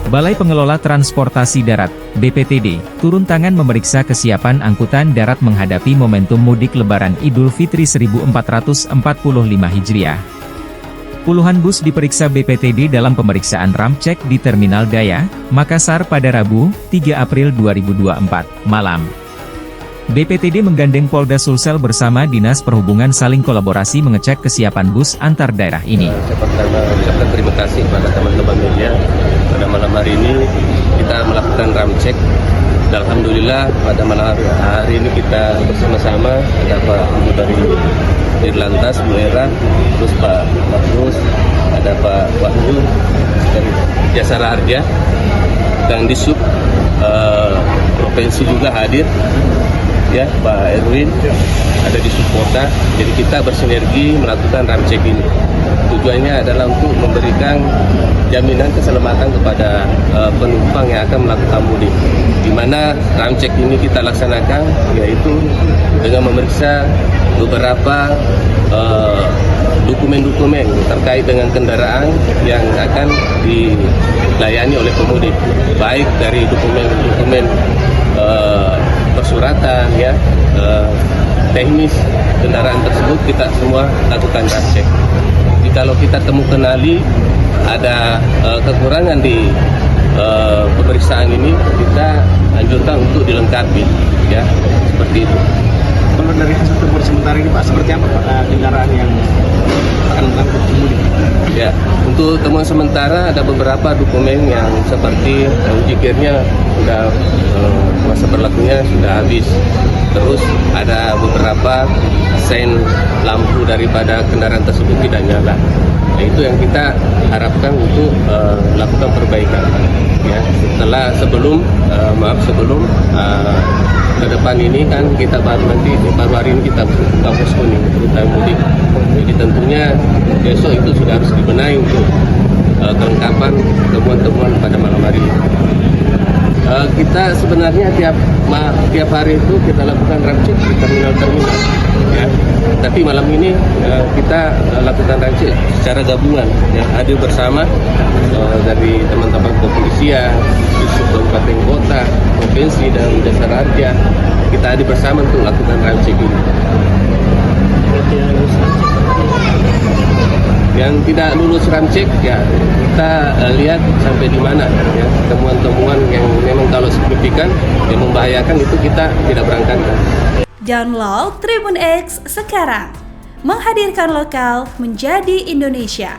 Balai Pengelola Transportasi Darat, BPTD, turun tangan memeriksa kesiapan angkutan darat menghadapi momentum mudik Lebaran Idul Fitri 1445 Hijriah. Puluhan bus diperiksa BPTD dalam pemeriksaan ramcek di Terminal Daya, Makassar pada Rabu, 3 April 2024, malam. BPTD menggandeng Polda Sulsel bersama Dinas Perhubungan saling kolaborasi mengecek kesiapan bus antar daerah ini. Saya pertama ucapkan terima kasih kepada teman-teman media. Pada malam hari ini kita melakukan ramcek. Alhamdulillah pada malam hari ini kita bersama-sama ada Pak Ibu dari Dirlantas Mulera, terus Pak Bagus, ada Pak Wahyu dari Jasara Harja, dan di sub provinsi juga hadir. Ya, Pak Erwin ada di subkota, jadi kita bersinergi melakukan ramcek ini. Tujuannya adalah untuk memberikan jaminan keselamatan kepada penumpang yang akan melakukan mudik. Di mana ramcek ini kita laksanakan yaitu dengan memeriksa beberapa dokumen-dokumen terkait dengan kendaraan yang akan dilayani oleh pemudik, baik dari dokumen-dokumen persuratan, ya, teknis kendaraan tersebut kita semua lakukan ramcek. Jadi kalau kita kenali ada kekurangan di pemeriksaan ini, kita anjurkan untuk dilengkapi, ya, seperti itu. Kalau dari hasil temuan sementara ini Pak, seperti apa Pak kendaraan yang akan mengangkut pemudik? Ya, untuk temuan sementara ada beberapa dokumen yang seperti uji kirnya sudah masa berlakunya sudah habis. Terus ada beberapa sen lampu daripada kendaraan tersebut tidak nyala. Nah, itu yang kita harapkan untuk melakukan perbaikan. Ya, sebelum ke depan ini kan kita baru hari ini kita buka posko nih untuk mudik. Jadi tentunya besok itu sudah harus dibenahi untuk kelengkapan temuan-temuan pada malam hari ini. Kita sebenarnya tiap hari itu kita lakukan ramcek di terminal-terminal, ya. Tapi malam ini kita lakukan ramcek secara gabungan, ya, hadir bersama dari teman-teman kepolisian, kabupaten kota, provinsi dan Jasara Harja. Kita hadir bersama untuk lakukan ramcek ini. Yang tidak lulus ramcek, ya kita lihat sampai di mana, ya, temuan-temuan yang memang kalau signifikan yang membahayakan itu kita tidak berangkatkan. Download Tribun X sekarang, menghadirkan lokal menjadi Indonesia.